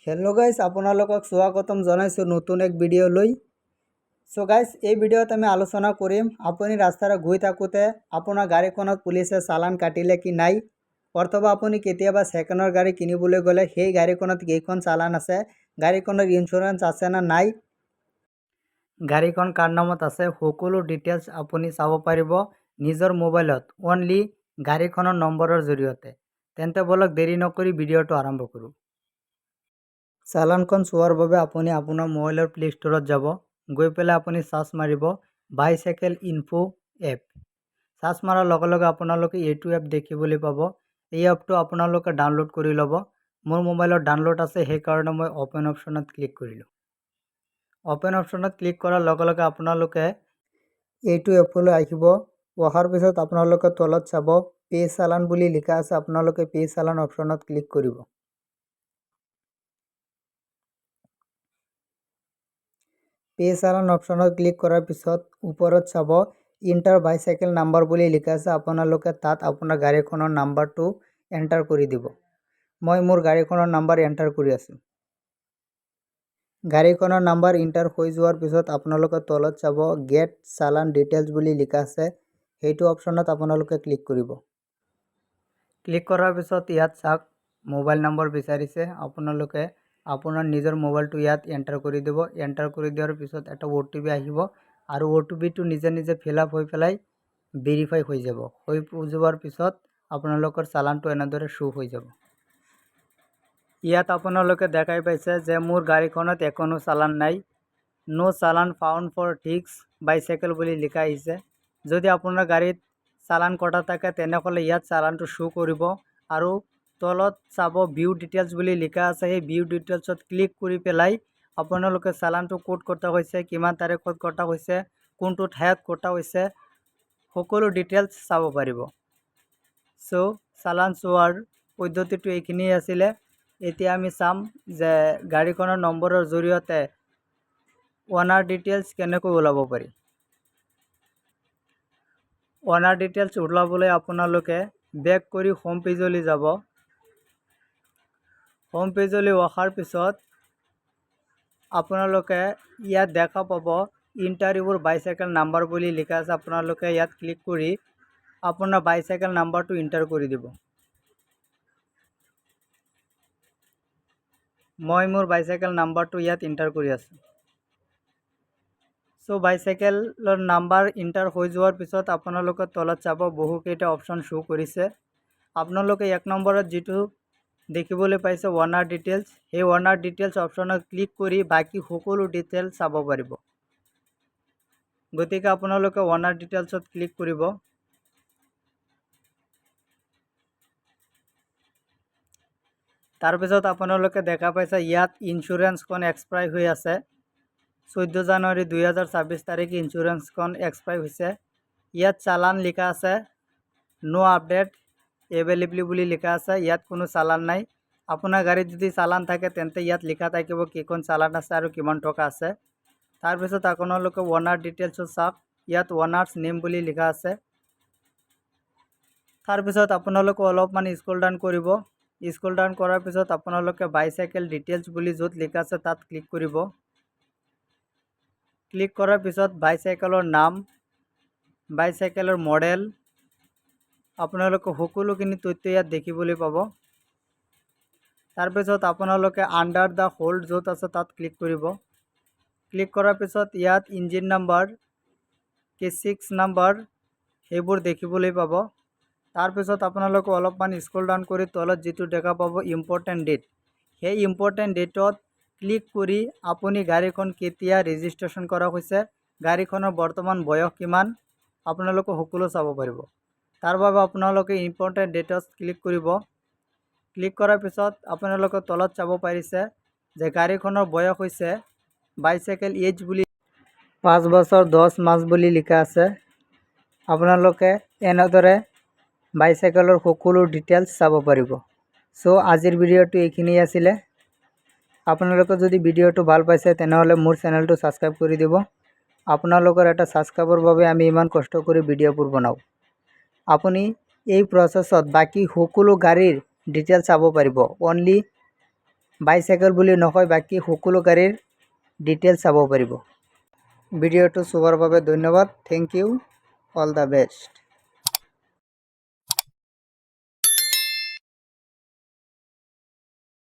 Hello guys আপোনালোকক স্বাগতম জনাইছো নতুন এক ভিডিও লৈ। সো গাইস এই ভিডিওত আমি আলোচনা কৰিম আপুনি ৰাস্তাৰে গৈ থাকোতে আপোনাৰ গাড়ীখনত পুলিচে চালান কাটিলে কি নাই, অথবা আপুনি কেতিয়াবা সেকেন্ডৰ গাড়ী কিনিবলৈ গলে সেই গাড়ীখনত কেইখন চালান আছে, গাড়ীখনৰ ইন্স্যুৰেন্স আছে না নাই, গাড়ীখন কাৰ নামত আছে, সকলো ডিটেইলছ আপুনি চাব পাৰিব নিজৰ মোবাইলত অনলি গাড়ীখনৰ নম্বৰৰ জৰিয়তে। তেন্তে বলক দেৰি নকৰি ভিডিওটো আৰম্ভ কৰোঁ। চালানখন চোৱাৰ বাবে আপুনি আপোনাৰ মোবাইলৰ প্লে ষ্টৰত যাব, গৈ পেলাই আপুনি সাৰ্চ মাৰিব বাইচাইকেল ইনফো এপ। সাৰ্চ মাৰাৰ লগে লগে আপোনালোকে এইটো এপ দেখিবলৈ পাব। এই এপটো আপোনালোকে ডাউনলোড কৰি ল'ব। মোৰ মোবাইলত ডাউনলোড আছে, সেইকাৰণে মই অপেন অপশ্যনত ক্লিক কৰিলোঁ। অপেন অপশ্যনত ক্লিক কৰাৰ লগে লগে আপোনালোকে এইটো এপলৈ আহিব। অহাৰ পিছত আপোনালোকে তলত চাব পে চালান বুলি লিখা আছে, আপোনালোকে পে চালান অপশ্যনত ক্লিক কৰিব। পে চালান অপশ্যনত ক্লিক কৰাৰ পিছত ওপৰত চাব ইণ্টাৰ বাইচাইকেল নাম্বাৰ বুলি লিখা আছে, আপোনালোকে তাত আপোনাৰ গাড়ীখনৰ নাম্বাৰটো এণ্টাৰ কৰি দিব। মই মোৰ গাড়ীখনৰ নাম্বাৰ এণ্টাৰ কৰি আছোঁ। গাড়ীখনৰ নাম্বাৰ এণ্টাৰ হৈ যোৱাৰ পিছত আপোনালোকে তলত চাব গেট চালান ডিটেইলছ বুলি লিখা আছে, সেইটো অপশ্যনত আপোনালোকে ক্লিক কৰিব। ক্লিক কৰাৰ পিছত ইয়াত চাওক মোবাইল নম্বৰ বিচাৰিছে, আপোনালোকে আপোনাৰ নিজৰ মোবাইলটো ইয়াত এণ্টাৰ কৰি দিব। এণ্টাৰ কৰি দিয়াৰ পিছত এটা OTP আহিব আৰু OTPটো নিজে নিজে ফিল আপ হৈ পেলাই ভেৰিফাই হৈ যাব। হৈ যোৱাৰ পিছত আপোনালোকৰ চালানটো এনেদৰে শ্ব' হৈ যাব। ইয়াত আপোনালোকে দেখাই পাইছে যে মোৰ গাড়ীখনত এখনো চালান নাই, নো চালান ফাউণ্ড ফৰ ঠিক্স বাইচাইকেল বুলি লিখা আহিছে। যদি আপোনাৰ গাড়ীত চালান কটা থাকে তেনেহ'লে ইয়াত চালানটো শ্ব' কৰিব আৰু তলত চাব ভিউ ডিটেইলছ বুলি লিখা আছে, সেই ভিউ ডিটেইলছত ক্লিক কৰি পেলাই আপোনালোকে চালানটো ক'ত কটা হৈছে, কিমান তাৰিখত কটা হৈছে, কোনটো ঠাইত কটা হৈছে, সকলো ডিটেইলছ চাব পাৰিব। চ' চালান চোৱাৰ পদ্ধতিটো এইখিনিয়ে আছিলে। এতিয়া আমি চাম যে গাড়ীখনৰ নম্বৰৰ জৰিয়তে অনাৰ ডিটেইলছ কেনেকৈ ওলাব পাৰি। অনাৰ ডিটেইলছ ওলাবলৈ আপোনালোকে বেক কৰি হোম পেজলৈ যাব। হোম পেজলৈ অহাৰ পিছত আপোনালোকে ইয়াত দেখা পাব ইণ্টাৰ ইউৰ বাইচাইকেল নাম্বাৰ বুলি লিখা আছে, আপোনালোকে ইয়াত ক্লিক কৰি আপোনাৰ বাইচাইকেল নাম্বাৰটো এণ্টাৰ কৰি দিব। মই মোৰ বাইচাইকেল নাম্বাৰটো ইয়াত এণ্টাৰ কৰি আছোঁ। চ' বাইচাইকেলৰ নাম্বাৰ এণ্টাৰ হৈ যোৱাৰ পিছত আপোনালোকে তলত চাব বহুকেইটা অপশ্যন শ্ব' কৰিছে। আপোনালোকে এক নম্বৰত যিটো দেখিবলৈ পাইছে অনাৰ ডিটেইলছ, সেই অনাৰ ডিটেইলছ অপশ্যনত ক্লিক কৰি বাকী সকলো ডিটেইলছ চাব পাৰিব। গতিকে আপোনালোকে অনাৰ ডিটেইলছত ক্লিক কৰিব। তাৰপিছত আপোনালোকে দেখা পাইছে ইয়াত ইন্স্যুৰেন্সখন এক্সপায়াৰ হৈ আছে। 14 জানুৱাৰী 2026 তাৰিখে ইন্স্যুৰেন্সখন এক্সপায়াৰ হৈছে। ইয়াত চালান লিখা আছে, নো আপডেট এভেইলেবল বুলি লিখা আছে, ইয়াত কোনো চালান নাই। আপোনাৰ গাড়ীত যদি চালান থাকে তেন্তে ইয়াত লিখা থাকিব কেইখন চালান আছে আৰু কিমান টকা আছে। তাৰপিছত আপোনালোকে অনাৰ ডিটেইলছত চাওক, ইয়াত অনাৰ্ছ নেম বুলি লিখা আছে। তাৰপিছত আপোনালোকে অলপমান স্ক্ৰল ডাউন কৰিব। স্ক্ৰল ডাউন কৰাৰ পিছত আপোনালোকে বাইচাইকেল ডিটেইলছ বুলি য'ত লিখা আছে তাত ক্লিক কৰিব। ক্লিক কৰাৰ পিছত বাইচাইকেলৰ নাম, বাইচাইকেলৰ মডেল, আপোনালোকে সকলোখিনি তথ্য ইয়াত দেখিবলৈ পাব। তাৰপিছত আপোনালোকে আণ্ডাৰ দ্য হোল্ড য'ত আছে তাত ক্লিক কৰিব। ক্লিক কৰাৰ পিছত ইয়াত ইঞ্জিন নাম্বাৰ, K6 নাম্বাৰ সেইবোৰ দেখিবলৈ পাব। তাৰপিছত আপোনালোকে অলপমান স্ক্ৰল ডাউন কৰি তলত যিটো দেখা পাব ইম্পৰ্টেণ্ট ডেট, সেই ইম্পৰ্টেণ্ট ডেটত ক্লিক কৰি আপুনি গাড়ীখন কেতিয়া ৰেজিষ্ট্ৰেশ্যন কৰা হৈছে, গাড়ীখনৰ বৰ্তমান বয়স কিমান, আপোনালোকে সকলো চাব পাৰিব। তাৰ বাবে আপোনালোকে ইম্পৰ্টেণ্ট ডেটত ক্লিক কৰিব। ক্লিক কৰাৰ পিছত আপোনালোকে তলত চাব পাৰিছে যে গাড়ীখনৰ বয়স হৈছে বাইচাইকেল এজ বুলি 5 বছৰ 10 মাহ বুলি লিখা আছে। আপোনালোকে এনেদৰে বাইচাইকেলৰ সকলো ডিটেইলছ চাব পাৰিব। চ' আজিৰ ভিডিঅ'টো এইখিনিয়ে আছিলে। আপোনালোকে যদি ভিডিঅ'টো ভাল পাইছে তেনেহ'লে মোৰ চেনেলটো ছাবস্ক্ৰাইব কৰি দিব। আপোনালোকৰ এটা ছাবস্ক্ৰাইবৰ বাবে আমি ইমান কষ্ট কৰি ভিডিঅ'বোৰ বনাওঁ। আপুনি এই প্ৰচেছত বাকী সকলো গাড়ীৰ ডিটেইলছ চাব পাৰিব অনলি বাইচাইকেল বুলি নকয় বাকী সকলো গাড়ীৰ ডিটেইলছ চাব পাৰিব। ভিডিঅ'টো চোৱাৰ বাবে ধন্যবাদ। Thank you, all the best.